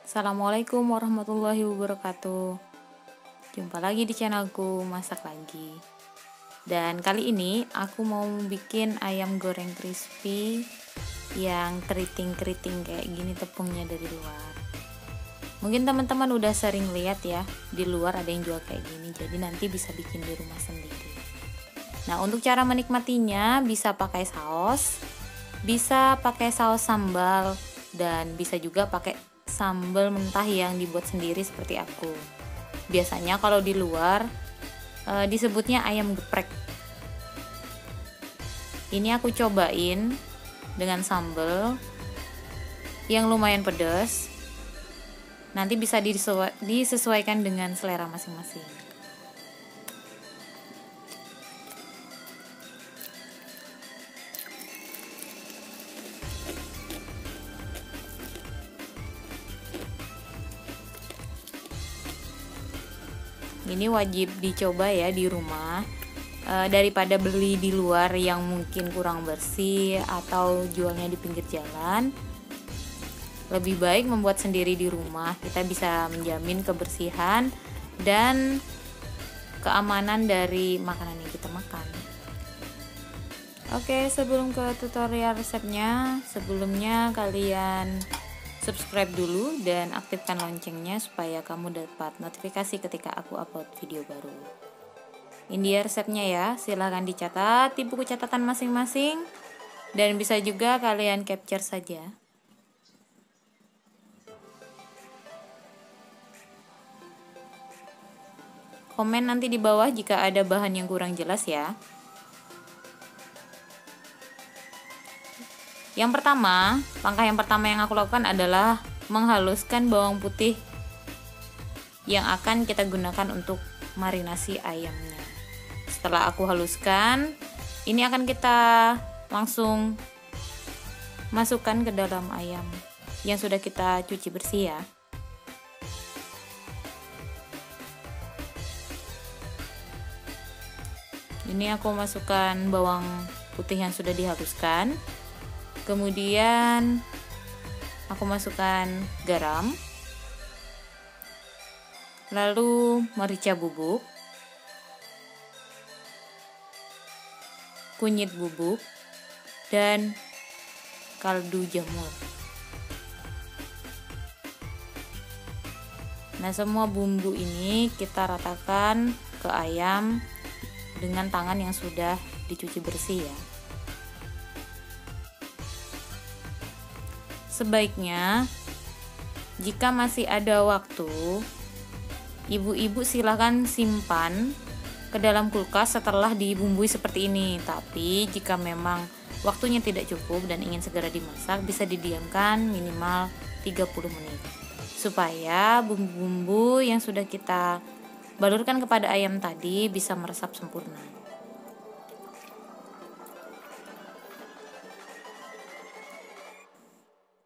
Assalamualaikum warahmatullahi wabarakatuh. Jumpa lagi di channelku Masak Lagi. Dan kali ini aku mau bikin ayam goreng crispy yang keriting-keriting kayak gini tepungnya dari luar. Mungkin teman-teman udah sering lihat ya, di luar ada yang jual kayak gini, jadi nanti bisa bikin di rumah sendiri. Nah, untuk cara menikmatinya bisa pakai saus, bisa pakai saus sambal, dan bisa juga pakai sambal mentah yang dibuat sendiri seperti aku. Biasanya kalau di luar disebutnya ayam geprek. Ini aku cobain dengan sambal yang lumayan pedas. Nanti bisa disesuaikan dengan selera masing-masing. Ini wajib dicoba ya di rumah, daripada beli di luar yang mungkin kurang bersih atau jualnya di pinggir jalan. Lebih baik membuat sendiri di rumah, kita bisa menjamin kebersihan dan keamanan dari makanan yang kita makan. Oke, sebelum ke tutorial resepnya, sebelumnya kalian subscribe dulu dan aktifkan loncengnya supaya kamu dapat notifikasi ketika aku upload video baru. Ini dia resepnya ya, silahkan dicatat di buku catatan masing-masing dan bisa juga kalian capture saja. Komen nanti di bawah jika ada bahan yang kurang jelas ya. Langkah yang pertama yang aku lakukan adalah menghaluskan bawang putih yang akan kita gunakan untuk marinasi ayamnya. Setelah aku haluskan, ini akan kita langsung masukkan ke dalam ayam yang sudah kita cuci bersih ya. Ini aku masukkan bawang putih yang sudah dihaluskan. Kemudian aku masukkan garam, lalu merica bubuk, kunyit bubuk, dan kaldu jamur. Nah, semua bumbu ini kita ratakan ke ayam dengan tangan yang sudah dicuci bersih ya. Sebaiknya jika masih ada waktu, ibu-ibu silahkan simpan ke dalam kulkas setelah dibumbui seperti ini. Tapi jika memang waktunya tidak cukup dan ingin segera dimasak, bisa didiamkan minimal 30 menit supaya bumbu-bumbu yang sudah kita balurkan kepada ayam tadi bisa meresap sempurna.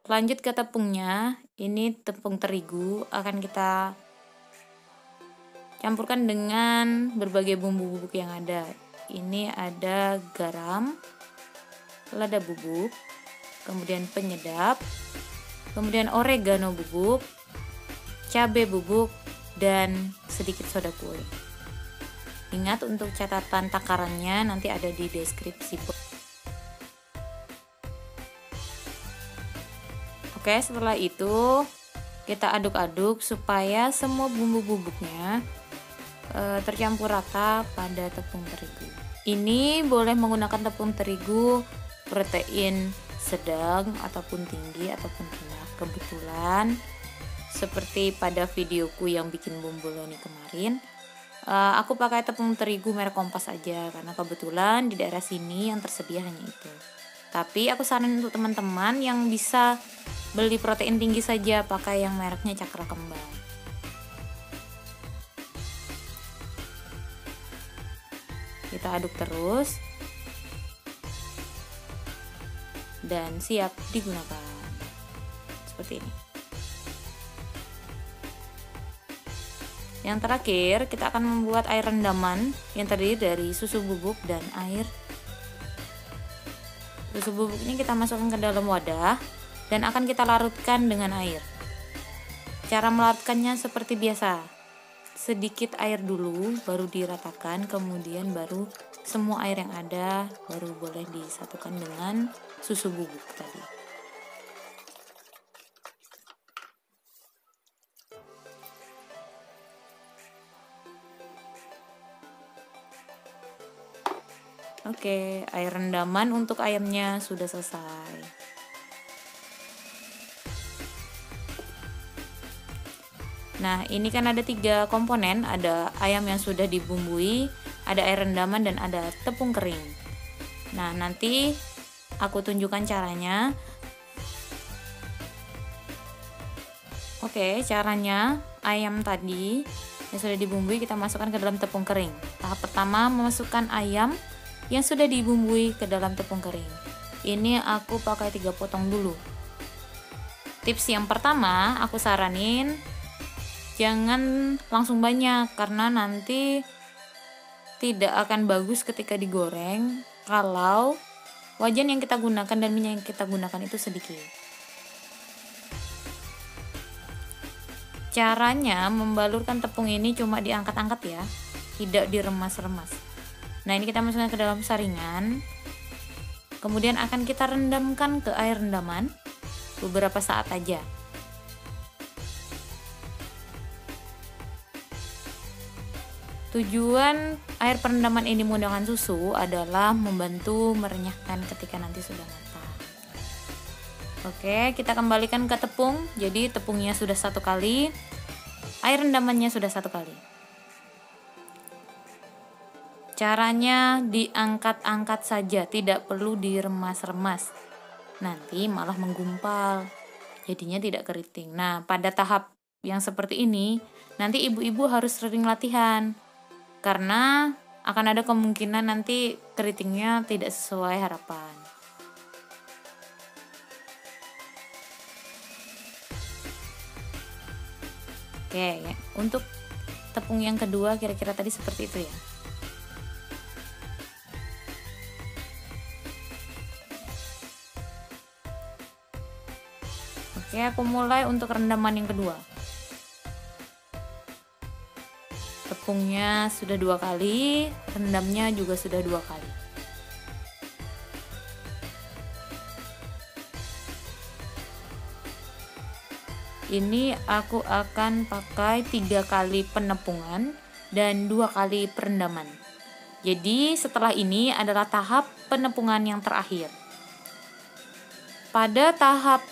Lanjut ke tepungnya. Ini tepung terigu akan kita campurkan dengan berbagai bumbu bubuk yang ada. Ini ada garam, lada bubuk, kemudian penyedap, kemudian oregano bubuk, cabai bubuk, dan sedikit soda kue. Ingat untuk catatan takarannya nanti ada di deskripsi box. Oke, setelah itu kita aduk-aduk supaya semua bumbu bubuknya tercampur rata pada tepung terigu. Ini boleh menggunakan tepung terigu protein sedang ataupun tinggi ataupun rendah. Kebetulan seperti pada videoku yang bikin bumbu loni kemarin, aku pakai tepung terigu merek Kompas aja karena kebetulan di daerah sini yang tersedia hanya itu. Tapi aku saranin untuk teman-teman yang bisa beli protein tinggi saja, pakai yang mereknya Cakra Kembang. Kita aduk terus dan siap digunakan. Seperti ini. Yang terakhir, kita akan membuat air rendaman yang terdiri dari susu bubuk dan air. Susu bubuknya kita masukkan ke dalam wadah dan akan kita larutkan dengan air. Cara melarutkannya seperti biasa. Sedikit air dulu, baru diratakan, kemudian baru semua air yang ada baru boleh disatukan dengan susu bubuk tadi. Oke, air rendaman untuk ayamnya sudah selesai. Nah, ini kan ada 3 komponen, ada ayam yang sudah dibumbui, ada air rendaman, dan ada tepung kering. Nah, nanti aku tunjukkan caranya. Oke, caranya ayam tadi yang sudah dibumbui kita masukkan ke dalam tepung kering. Tahap pertama, memasukkan ayam yang sudah dibumbui ke dalam tepung kering. Ini aku pakai 3 potong dulu. Tips yang pertama, aku saranin jangan langsung banyak karena nanti tidak akan bagus ketika digoreng kalau wajan yang kita gunakan dan minyak yang kita gunakan itu sedikit. Caranya membalurkan tepung ini cuma diangkat-angkat ya, tidak diremas-remas. Nah, ini kita masukkan ke dalam saringan. Kemudian akan kita rendamkan ke air rendaman beberapa saat aja. Tujuan air perendaman ini menggunakan susu adalah membantu merenyahkan ketika nanti sudah matang. Oke, kita kembalikan ke tepung. Jadi tepungnya sudah 1 kali, air rendamannya sudah 1 kali. Caranya diangkat-angkat saja, tidak perlu diremas-remas. Nanti malah menggumpal, jadinya tidak keriting. Nah, pada tahap yang seperti ini, nanti ibu-ibu harus sering latihan. Karena akan ada kemungkinan nanti keritingnya tidak sesuai harapan. Oke, ya. Untuk tepung yang kedua kira-kira tadi seperti itu ya. Oke, aku mulai untuk rendaman yang kedua. Tepungnya sudah 2 kali, rendamnya juga sudah 2 kali. Ini aku akan pakai 3 kali penepungan dan 2 kali perendaman. Jadi setelah ini adalah tahap penepungan yang terakhir. Pada tahap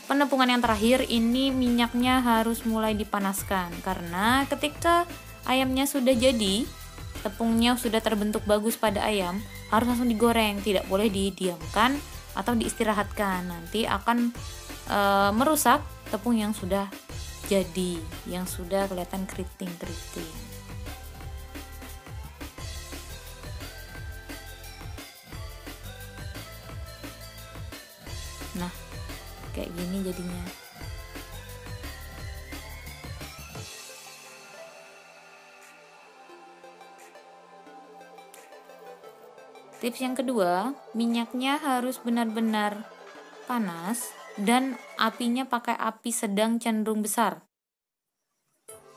penepungan yang terakhir ini minyaknya harus mulai dipanaskan karena ketika ayamnya sudah jadi, tepungnya sudah terbentuk bagus pada ayam, harus langsung digoreng, tidak boleh didiamkan atau diistirahatkan. Nanti akan merusak tepung yang sudah jadi, yang sudah kelihatan keriting-keriting. Nah, kayak gini jadinya. Tips yang kedua, minyaknya harus benar-benar panas dan apinya pakai api sedang cenderung besar.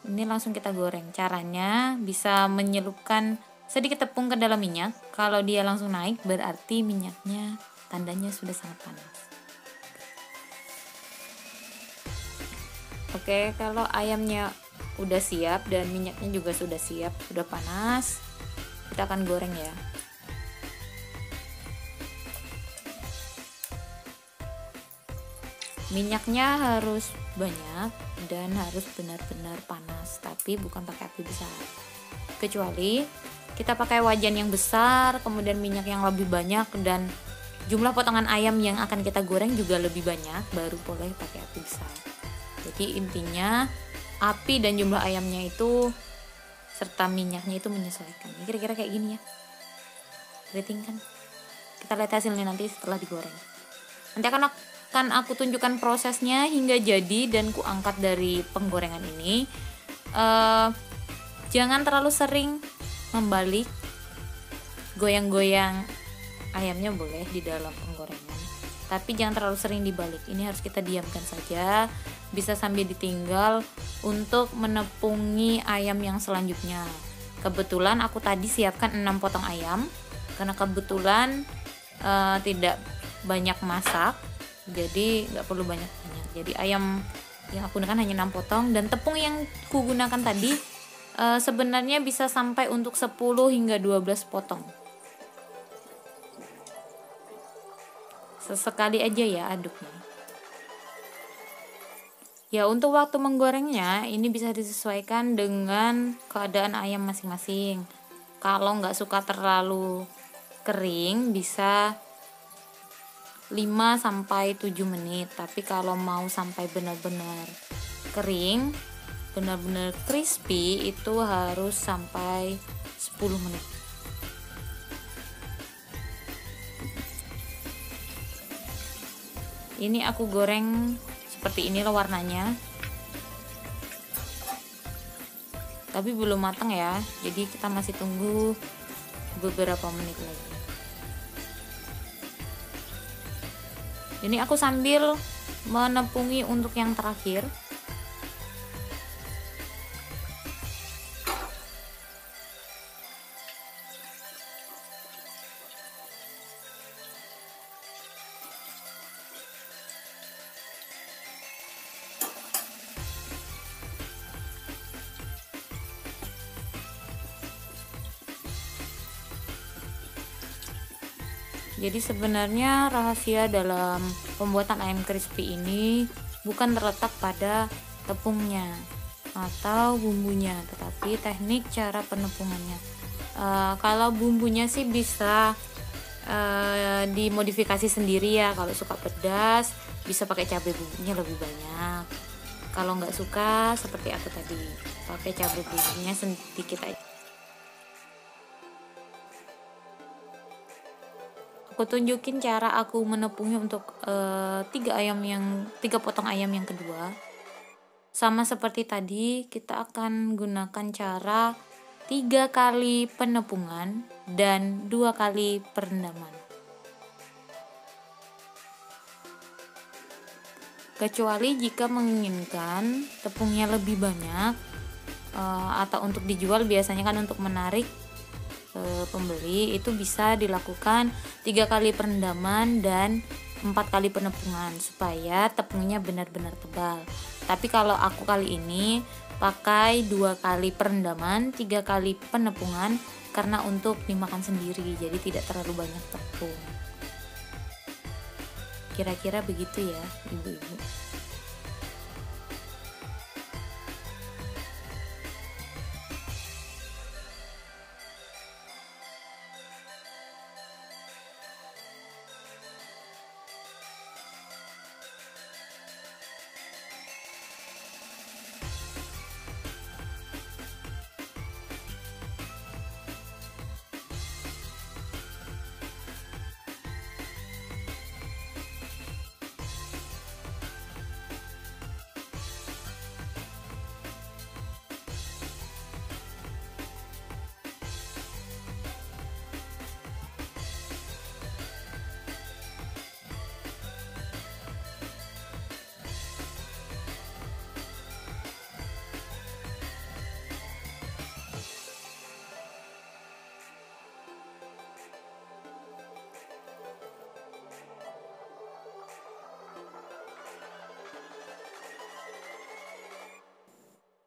Ini langsung kita goreng. Caranya bisa menyelupkan sedikit tepung ke dalam minyak. Kalau dia langsung naik berarti minyaknya tandanya sudah sangat panas. Oke, kalau ayamnya udah siap dan minyaknya juga sudah siap, sudah panas, kita akan goreng ya. Minyaknya harus banyak dan harus benar-benar panas, tapi bukan pakai api besar. Kecuali kita pakai wajan yang besar, kemudian minyak yang lebih banyak dan jumlah potongan ayam yang akan kita goreng juga lebih banyak, baru boleh pakai api besar. Jadi intinya api dan jumlah ayamnya itu serta minyaknya itu menyesuaikan. Ini kira-kira kayak gini ya. Keriting kan? Kita lihat hasilnya nanti setelah digoreng. Nanti akan aku tunjukkan prosesnya hingga jadi dan ku angkat dari penggorengan ini. Jangan terlalu sering membalik, goyang-goyang ayamnya boleh di dalam penggorengan, tapi jangan terlalu sering dibalik. Ini harus kita diamkan saja, bisa sambil ditinggal untuk menepungi ayam yang selanjutnya. Kebetulan aku tadi siapkan 6 potong ayam karena kebetulan tidak banyak masak, jadi nggak perlu banyak-banyak. Jadi ayam yang aku gunakan hanya 6 potong, dan tepung yang aku gunakan tadi sebenarnya bisa sampai untuk 10 hingga 12 potong. Sesekali aja ya aduknya. Ya, untuk waktu menggorengnya ini bisa disesuaikan dengan keadaan ayam masing-masing. Kalau nggak suka terlalu kering bisa 5-7 menit, tapi kalau mau sampai benar-benar kering, benar-benar crispy, itu harus sampai 10 menit. Ini aku goreng seperti inilah warnanya, tapi belum matang ya, jadi kita masih tunggu beberapa menit lagi. Ini aku sambil menepungi untuk yang terakhir. Jadi sebenarnya rahasia dalam pembuatan ayam crispy ini bukan terletak pada tepungnya atau bumbunya, tetapi teknik cara penepungannya. Kalau bumbunya sih bisa dimodifikasi sendiri ya. Kalau suka pedas bisa pakai cabai bumbunya lebih banyak. Kalau nggak suka seperti aku tadi, pakai cabai bumbunya sedikit aja. Aku tunjukin cara aku menepungnya untuk 3 potong ayam yang kedua. Sama seperti tadi, kita akan gunakan cara 3 kali penepungan dan 2 kali perendaman. Kecuali jika menginginkan tepungnya lebih banyak, atau untuk dijual, biasanya kan untuk menarik pembeli, itu bisa dilakukan 3 kali perendaman dan 4 kali penepungan supaya tepungnya benar-benar tebal. Tapi kalau aku kali ini pakai 2 kali perendaman, 3 kali penepungan karena untuk dimakan sendiri, jadi tidak terlalu banyak tepung. Kira-kira begitu ya, ibu-ibu.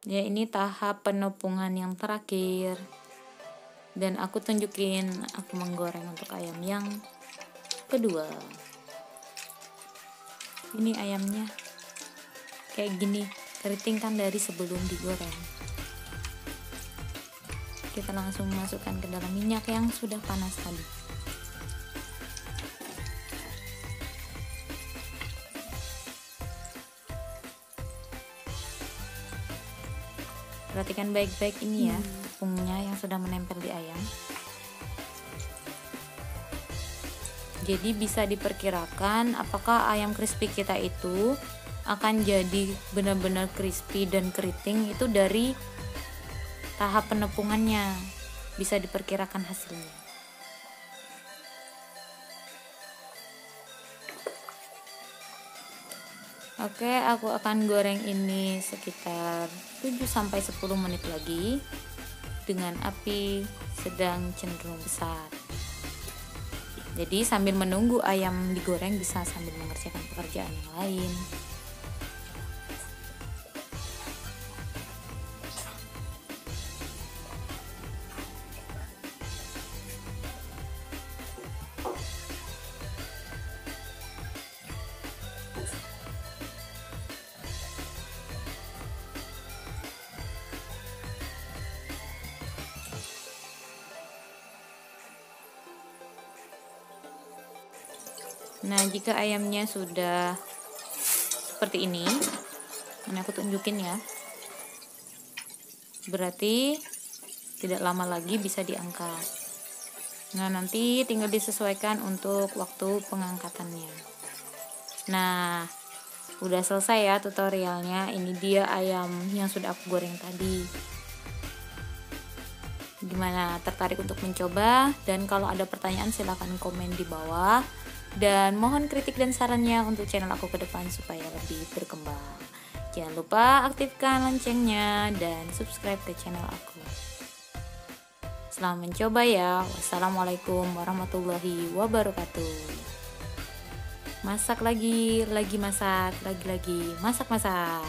Ya, ini tahap penepungan yang terakhir. Dan aku tunjukin aku menggoreng untuk ayam yang kedua. Ini ayamnya kayak gini, keriting kan dari sebelum digoreng. Kita langsung masukkan ke dalam minyak yang sudah panas tadi. Perhatikan baik-baik ini ya, tepungnya yang sudah menempel di ayam. Jadi bisa diperkirakan apakah ayam crispy kita itu akan jadi benar-benar crispy dan keriting itu dari tahap penepungannya. Bisa diperkirakan hasilnya. Oke, aku akan goreng ini sekitar 7-10 menit lagi dengan api sedang cenderung besar. Jadi sambil menunggu ayam digoreng bisa sambil mengerjakan pekerjaan yang lain. Nah, jika ayamnya sudah seperti ini aku tunjukin ya, berarti tidak lama lagi bisa diangkat. Nah, nanti tinggal disesuaikan untuk waktu pengangkatannya. Nah, udah selesai ya tutorialnya. Ini dia ayam yang sudah aku goreng tadi. Gimana, tertarik untuk mencoba? Dan kalau ada pertanyaan silahkan komen di bawah. Dan mohon kritik dan sarannya untuk channel aku ke depan supaya lebih berkembang. Jangan lupa aktifkan loncengnya dan subscribe ke channel aku. Selamat mencoba ya. Wassalamualaikum warahmatullahi wabarakatuh. Masak lagi masak, lagi masak.